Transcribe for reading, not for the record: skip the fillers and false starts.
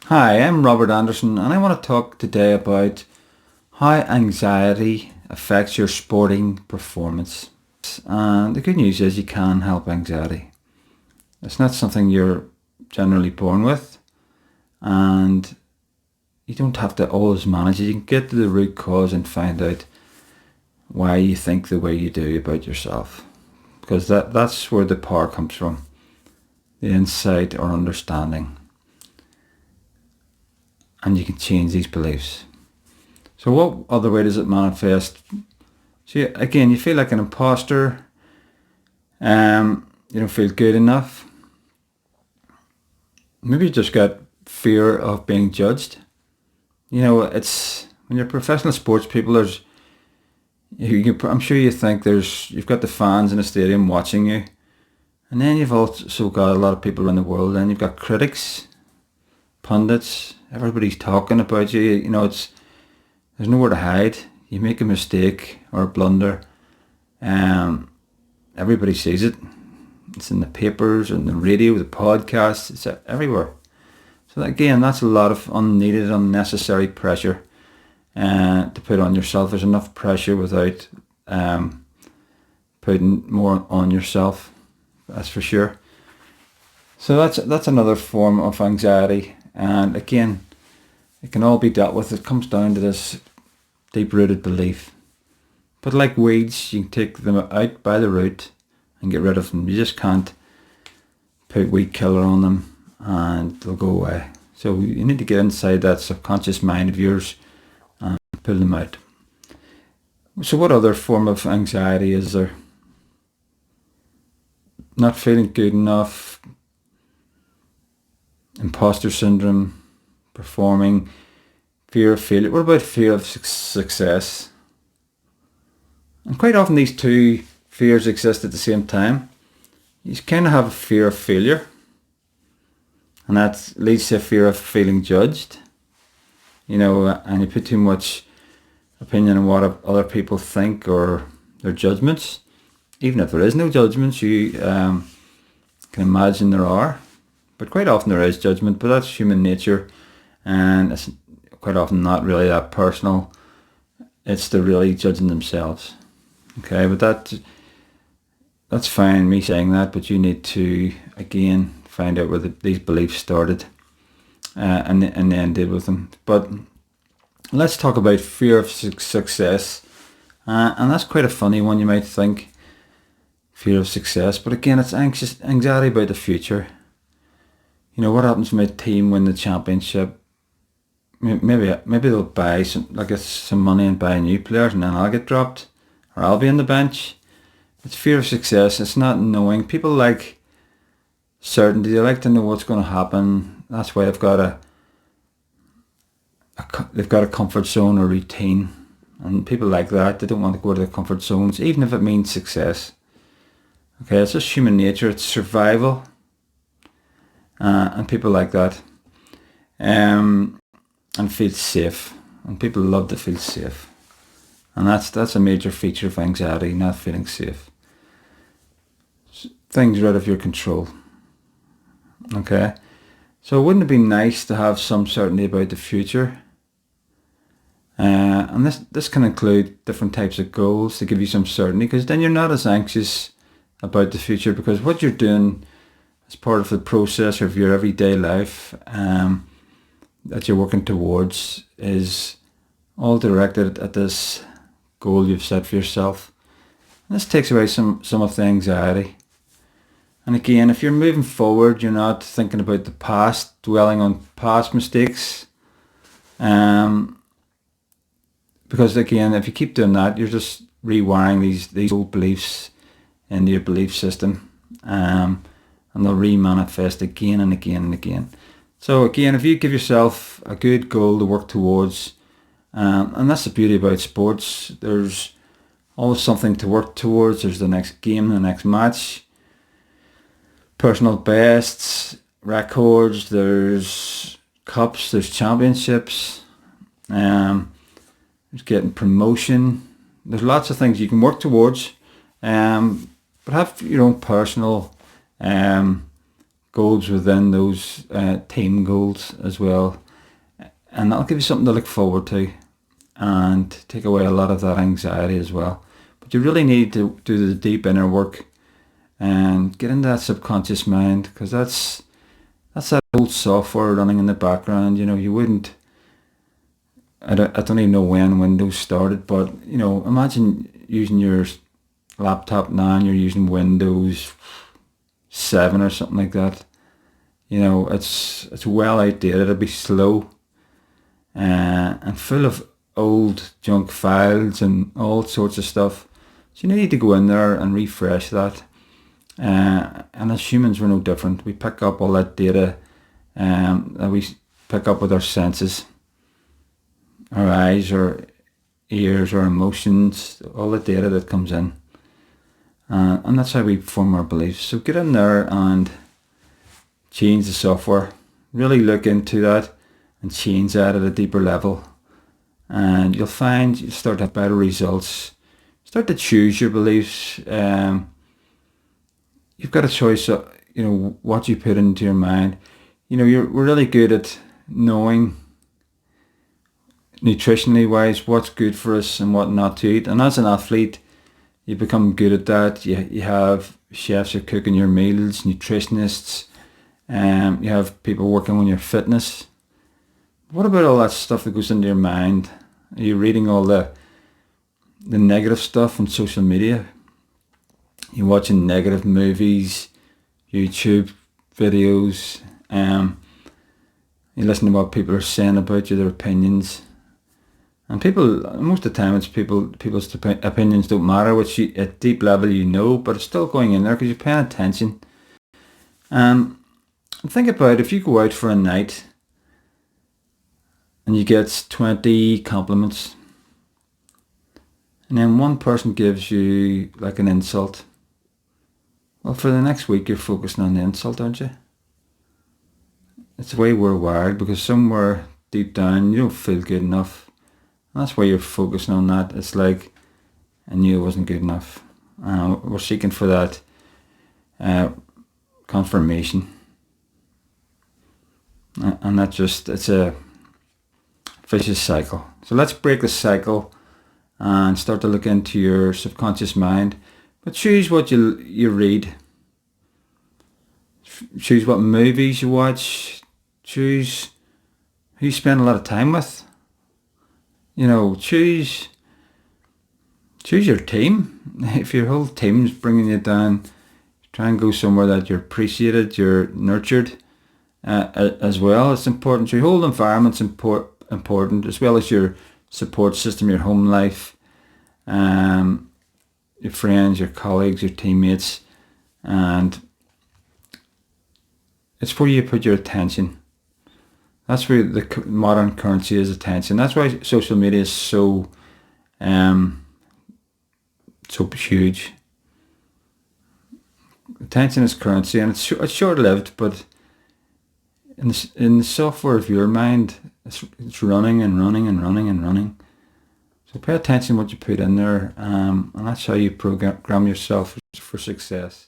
Hi, I'm Robert Anderson and I want to talk today about how anxiety affects your sporting performance. And the good news is you can help anxiety. It's not something you're generally born with, and you don't have to always manage it. You can get to the root cause and find out why you think the way you do about yourself. Because that's where the power comes from. The insight or understanding. And you can change these beliefs. So what other way does it manifest? So again, you feel like an imposter. You don't feel good enough. Maybe you just got fear of being judged. It's when you're professional sports people. I'm sure you think you've got the fans in the stadium watching you, and then you've also got a lot of people around the world, and you've got critics, pundits. Everybody's talking about you. There's nowhere to hide. You make a mistake or a blunder, everybody sees it. It's in the papers and the radio, the podcasts. It's everywhere. So again, that's a lot of unneeded, unnecessary pressure to put on yourself. There's enough pressure without putting more on yourself. That's for sure. So that's another form of anxiety. And again, it can all be dealt with. It comes down to this deep-rooted belief. But like weeds, you can take them out by the root and get rid of them. You just can't put weed killer on them and they'll go away. So you need to get inside that subconscious mind of yours and pull them out. So what other form of anxiety is there? Not feeling good enough, imposter syndrome, performing, fear of failure. What about fear of success? And quite often these two fears exist at the same time. You kind of have a fear of failure, and that leads to a fear of feeling judged. And you put too much opinion on what other people think or their judgments. Even if there is no judgments, you can imagine there are. But quite often there is judgment, but that's human nature, and it's quite often not really that personal. It's they're really judging themselves. Okay, but that's fine, me saying that, but you need to, again, find out where these beliefs started and then deal with them. But let's talk about fear of success. And that's quite a funny one, you might think, fear of success. But again, it's anxiety about the future. What happens when my team win the championship? Maybe they'll buy some money and buy new players, and then I'll get dropped, or I'll be on the bench. It's fear of success. It's not knowing. People like certainty. They like to know what's going to happen. That's why they've got a comfort zone or routine. And people like that, they don't want to go to their comfort zones, even if it means success. Okay, it's just human nature. It's survival. And people like that. And feel safe. And people love to feel safe. And that's a major feature of anxiety, not feeling safe. Things are out of your control. Okay? So wouldn't it be nice to have some certainty about the future? And this can include different types of goals to give you some certainty, because then you're not as anxious about the future, because what you're doing as part of the process of your everyday life that you're working towards is all directed at this goal you've set for yourself. And this takes away some of the anxiety. And again, if you're moving forward, you're not thinking about the past, dwelling on past mistakes. Because again, if you keep doing that, you're just rewiring these old beliefs into your belief system. And they'll re-manifest again and again and again. So again, if you give yourself a good goal to work towards, and that's the beauty about sports, there's always something to work towards. There's the next game, the next match, personal bests, records, there's cups, there's championships, there's getting promotion. There's lots of things you can work towards, but have your own personal goals within those team goals as well. And that'll give you something to look forward to and take away a lot of that anxiety as well. But you really need to do the deep inner work and get into that subconscious mind, because that's that old software running in the background. You wouldn't, I don't even know when Windows started, but imagine using your laptop now and you're using Windows 7 or something like that. It's well outdated. It'll be slow and full of old junk files and all sorts of stuff. So you need to go in there and refresh that. And as humans, we're no different. We pick up all that data that we pick up with our senses, our eyes, our ears, our emotions, all the data that comes in. And that's how we form our beliefs. So get in there and change the software. Really look into that and change that at a deeper level. And you'll find you start to have better results. Start to choose your beliefs. You've got a choice of, what you put into your mind. We're really good at knowing, nutritionally wise, what's good for us and what not to eat. And as an athlete, you become good at that. You have chefs who are cooking your meals, nutritionists. You have people working on your fitness. What about all that stuff that goes into your mind? Are you reading all the negative stuff on social media? You're watching negative movies, YouTube videos. You listen to what people are saying about you, their opinions. And most of the time, it's people's opinions don't matter, which at deep level but it's still going in there because you're paying attention. And think about if you go out for a night and you get 20 compliments, and then one person gives you like an insult. Well, for the next week, you're focusing on the insult, aren't you? It's the way we're wired, because somewhere deep down, you don't feel good enough. And that's why you're focusing on that. It's like, I knew it wasn't good enough. We're seeking for that confirmation. And it's a vicious cycle. So let's break the cycle and start to look into your subconscious mind. But choose what you read. Choose what movies you watch. Choose who you spend a lot of time with. Choose your team. If your whole team's bringing you down, try and go somewhere that you're appreciated, you're nurtured as well. It's important. Your whole environment's important, as well as your support system, your home life, your friends, your colleagues, your teammates, and it's where you put your attention. That's where the modern currency is, attention. That's why social media is so huge. Attention is currency, and it's short-lived, but in the software of your mind, it's running and running and running and running. So pay attention to what you put in there, and that's how you program yourself for success.